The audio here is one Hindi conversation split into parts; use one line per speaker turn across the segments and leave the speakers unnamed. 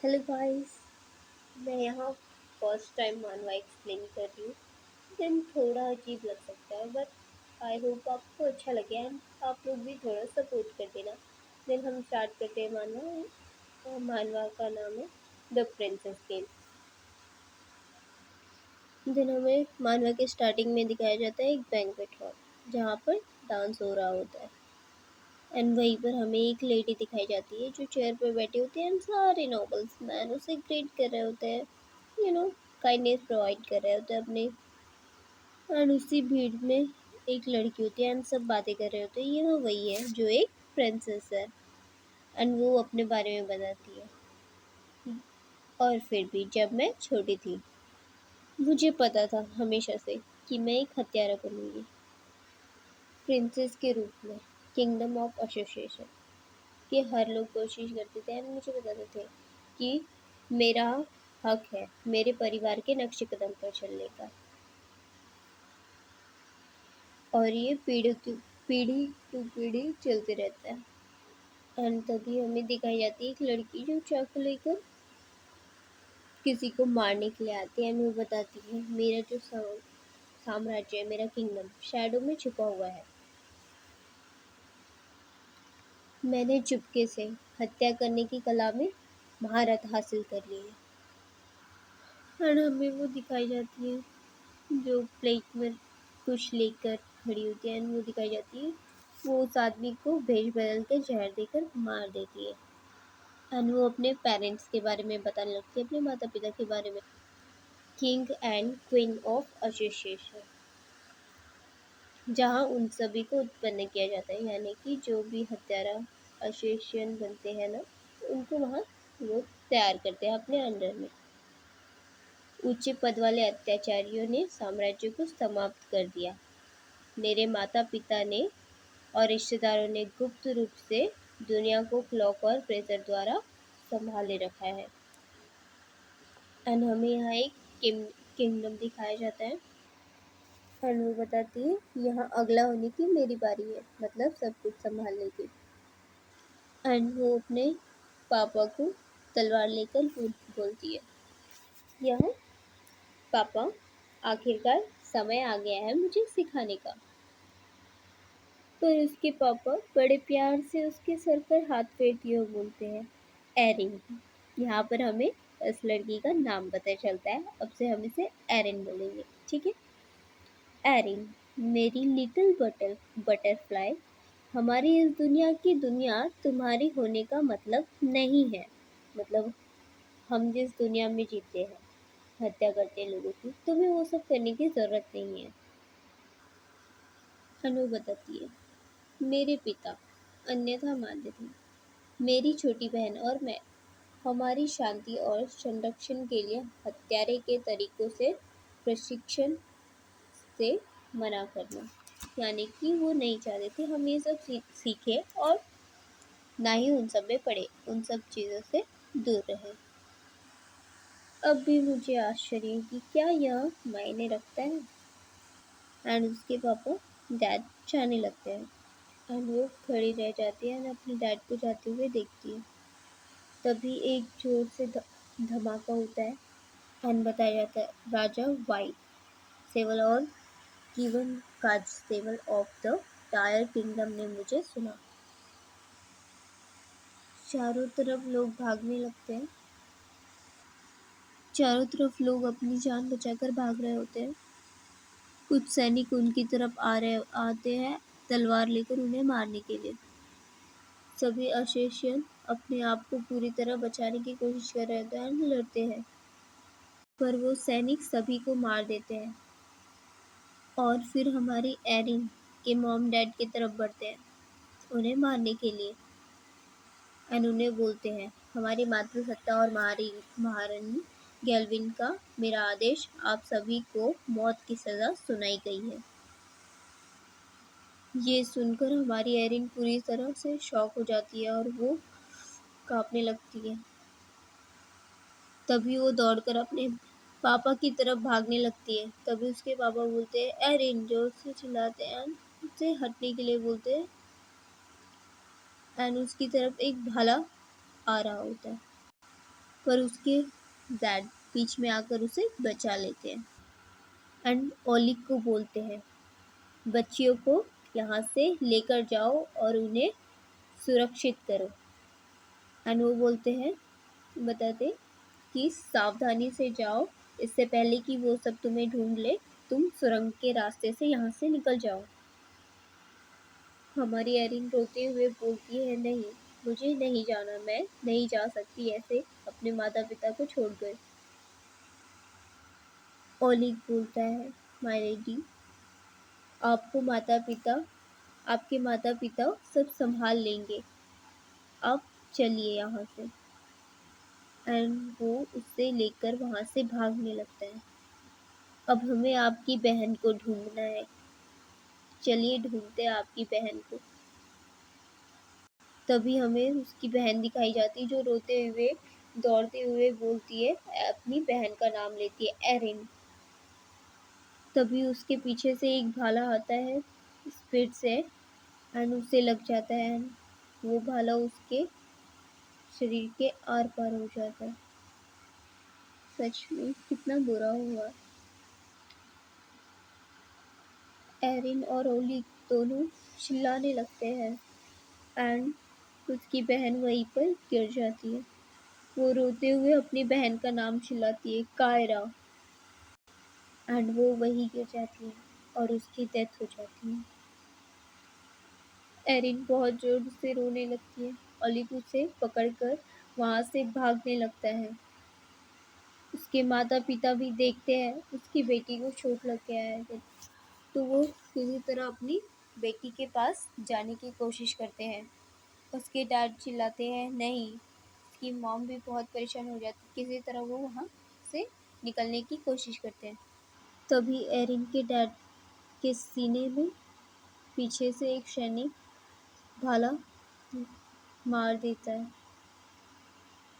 Hello guys. मैं यहाँ फर्स्ट टाइम मानवा एक्सप्लेन कर रही हूँ। देन थोड़ा अजीब लग सकता है बट आई होप आपको अच्छा लगे एंड आप लोग भी थोड़ा सपोर्ट कर देना। देन हम स्टार्ट करते हैं मानवा। मानवा का नाम है द प्रिंसेस गेम। देन हमें मानवा के स्टार्टिंग में दिखाया जाता है एक बैंक्वेट हॉल जहाँ पर डांस हो रहा होता है। एंड वहीं पर हमें एक लेडी दिखाई जाती है जो चेयर पर बैठी होती है एंड सारे नॉबल्स मैन उसे ग्रीट कर रहे होते हैं, यू नो काइंडनेस प्रोवाइड कर रहे होते हैं अपने। एंड उसी भीड़ में एक लड़की होती है एंड सब बातें कर रहे होते हैं, ये वही है जो एक प्रिंसेस है। एंड वो अपने बारे में बताती है। और फिर भी जब मैं छोटी थी मुझे पता था हमेशा से कि मैं एक हत्यारा बनूंगी, प्रिंसेस के रूप में, किंगडम ऑफ एसोसिएशन के हर लोग कोशिश करते थे एंड मुझे बताते थे कि मेरा हक है मेरे परिवार के नक्शे कदम पर चलने का। और ये पीढ़ी टू पीढ़ी चलते रहता है। एंड तभी हमें दिखाई जाती है एक लड़की जो चाकू लेकर किसी को मारने के लिए आती है एंड वो बताती है मेरा जो साम्राज्य है, मेरा किंगडम शैडो में छुपा हुआ है। मैंने चुपके से हत्या करने की कला में महारत हासिल कर ली है। एंड हमें वो दिखाई जाती है जो प्लेट में कुछ लेकर खड़ी होती है एंड वो दिखाई जाती है वो उस आदमी को भेष बदल के जहर देकर मार देती है। एंड वो अपने पेरेंट्स के बारे में बताने लगती है, अपने माता पिता के बारे में, king and queen of association, जहाँ उन सभी को उत्पन्न किया जाता है, यानी कि जो भी हत्यारा एसोसिएशन बनते हैं ना, उनको वहाँ वो तैयार करते हैं अपने अंडर में। उच्च पद वाले अत्याचारियों ने साम्राज्य को समाप्त कर दिया। मेरे माता पिता ने और रिश्तेदारों ने गुप्त रूप से दुनिया को क्लॉक और प्रेशर द्वारा संभाले रखा है। एंड हमें यहाँ एक किंगडम दिखाया जाता है एंड वो बताती है यहाँ अगला होने की मेरी बारी है, मतलब सब कुछ संभालने की। एंड वो अपने पापा को तलवार लेकर बोलती है यहाँ पापा, आखिरकार समय आ गया है मुझे सिखाने का। पर उसके पापा बड़े प्यार से उसके सर पर हाथ फेरते हुए बोलते हैं एरिन। यहाँ पर हमें इस लड़की का नाम पता चलता है, अब से हम इसे एरिन बोलेंगे, ठीक है। एरिन, मेरी लिटिल बटरफ्लाई, हमारी इस दुनिया की दुनिया तुम्हारी होने का मतलब नहीं है। मतलब हम जिस दुनिया में जीते हैं, हत्या करते हैं लोगों की, तुम्हें वो सब करने की जरूरत नहीं है। हनु बताती है मेरे पिता अन्यथा मानते थे। मेरी छोटी बहन और मैं हमारी शांति और संरक्षण के लिए हत्यारे के तरीकों से प्रशिक्षण से मना करना, यानी कि वो नहीं चाहते थे हम ये सब सीखें और ना ही उन सब में पड़े, उन सब चीज़ों से दूर रहे। अब भी मुझे आश्चर्य है कि क्या यह मायने रखता है। एंड उसके पापा डैड जाने लगते हैं एंड वो खड़ी रह जाती है एंड अपने डैड को जाते हुए देखती है। तभी एक जोर से धमाका होता है एंड बताया जाता है राजा वाइट सेवल और given constable of the tyre kingdom ने मुझे सुना। चारों तरफ लोग भागने लगते हैं, चारों तरफ लोग अपनी जान बचाकर भाग रहे होते हैं। कुछ सैनिक उनकी तरफ आते हैं तलवार लेकर उन्हें मारने के लिए। सभी अशेषियन अपने आप को पूरी तरह बचाने की कोशिश कर रहे होते हैं और लड़ते हैं, पर वो सैनिक सभी को मार देते हैं। और फिर हमारी एरिन के मॉम डैड की तरफ बढ़ते हैं उन्हें मारने के लिए एंड उन्हें बोलते हैं हमारी मातृसत्ता और महारानी गैल्विन का मेरा आदेश, आप सभी को मौत की सजा सुनाई गई है। ये सुनकर हमारी एरिन पूरी तरह से शॉक हो जाती है और वो कांपने लगती है। तभी वो दौड़कर अपने पापा की तरफ भागने लगती है। तभी उसके पापा बोलते हैं एरिन, जोर से चिल्लाते हैं, उससे हटने के लिए बोलते हैं एंड उसकी तरफ एक भाला आ रहा होता है। पर उसके डैड बीच में आकर उसे बचा लेते हैं एंड ओलिक को बोलते हैं बच्चियों को यहाँ से लेकर जाओ और उन्हें सुरक्षित करो। एंड वो बोलते हैं बताते कि सावधानी से जाओ, इससे पहले कि वो सब तुम्हें ढूंढ ले, तुम सुरंग के रास्ते से यहाँ से निकल जाओ। हमारी एरिन रोते हुए बोलती है नहीं, मुझे नहीं जाना, मैं नहीं जा सकती ऐसे अपने माता पिता को छोड़कर। ओलिग बोलता है माय लेडी, आपके माता पिता सब संभाल लेंगे, आप चलिए यहाँ से। एंड वो उससे लेकर वहाँ से भागने लगता है। अब हमें आपकी बहन को ढूंढना है, चलिए ढूंढते हैं आपकी बहन को। तभी हमें उसकी बहन दिखाई जाती जो रोते हुए दौड़ते हुए बोलती है, अपनी बहन का नाम लेती है एरिन। तभी उसके पीछे से एक भाला आता है स्पीड से एंड उसे लग जाता है। वो भाला उसके शरीर के आर पार हो जाता है। सच में कितना बुरा हुआ। एरिन और ओली दोनों चिल्लाने लगते हैं एंड उसकी बहन वहीं पर गिर जाती है। वो रोते हुए अपनी बहन का नाम चिल्लाती है कायरा एंड वो वहीं गिर जाती है और उसकी डेथ हो जाती है। एरिन बहुत जोर से रोने लगती है। ओलिग उसे पकड़कर वहाँ से भागने लगता है। उसके माता पिता भी देखते हैं उसकी बेटी को चोट लग गया है, तो वो किसी तरह अपनी बेटी के पास जाने की कोशिश करते हैं। उसके डैड चिल्लाते हैं नहीं। उसकी मॉम भी बहुत परेशान हो जाती, किसी तरह वो वहाँ से निकलने की कोशिश करते हैं। तभी एरिन के डैड के सीने में पीछे से एक सैनिक भाला मार देता है।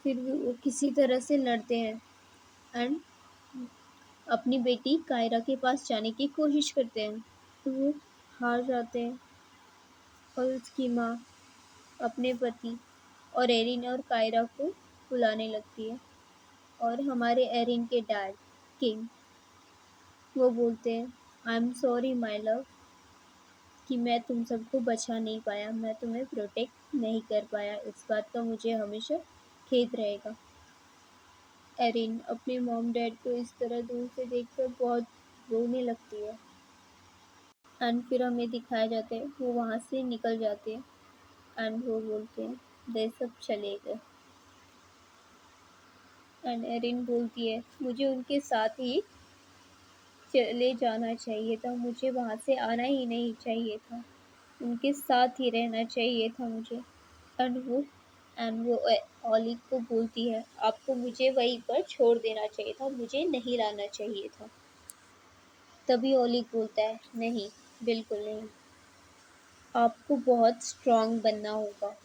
फिर वो किसी तरह से लड़ते हैं एंड अपनी बेटी कायरा के पास जाने की कोशिश करते हैं, तो वो हार जाते हैं और उसकी माँ अपने पति और एरिन और कायरा को बुलाने लगती है। और हमारे एरिन के डैड किंग वो बोलते हैं I am sorry my love कि मैं तुम सबको बचा नहीं पाया, मैं तुम्हें प्रोटेक्ट नहीं कर पाया, इस बात का मुझे हमेशा खेद रहेगा। एरिन अपने मॉम डैड को इस तरह दूर से देखकर बहुत रोने लगती है एंड फिर हमें दिखाया जाता है वो वहाँ से निकल जाते हैं एंड वो बोलते हैं वे सब चले गए। एंड एरिन बोलती है मुझे उनके साथ ही चले जाना चाहिए था, मुझे वहाँ से आना ही नहीं चाहिए था, उनके साथ ही रहना चाहिए था मुझे। एंड वो ओलिग को बोलती है आपको मुझे वहीं पर छोड़ देना चाहिए था, मुझे नहीं लाना चाहिए था। तभी ओलिग बोलता है नहीं, बिल्कुल नहीं, आपको बहुत स्ट्रांग बनना होगा,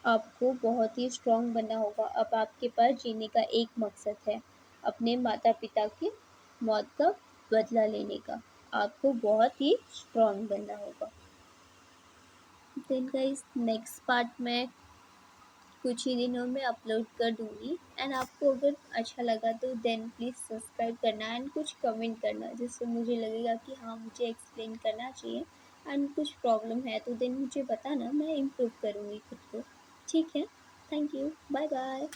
आपको बहुत ही स्ट्रांग बनना होगा। अब आपके पास जीने का एक मकसद है, अपने माता पिता की मौत का बदला लेने का। आपको बहुत ही स्ट्रांग बनना होगा। देन गाइस नेक्स्ट पार्ट में कुछ ही दिनों में अपलोड कर दूँगी एंड आपको अगर अच्छा लगा तो देन प्लीज़ सब्सक्राइब करना एंड कुछ कमेंट करना, जिससे मुझे लगेगा कि हाँ मुझे एक्सप्लेन करना चाहिए एंड कुछ प्रॉब्लम है तो देन मुझे बताना, मैं इम्प्रूव करूँगी खुद को। ठीक है, थैंक यू, बाय बाय।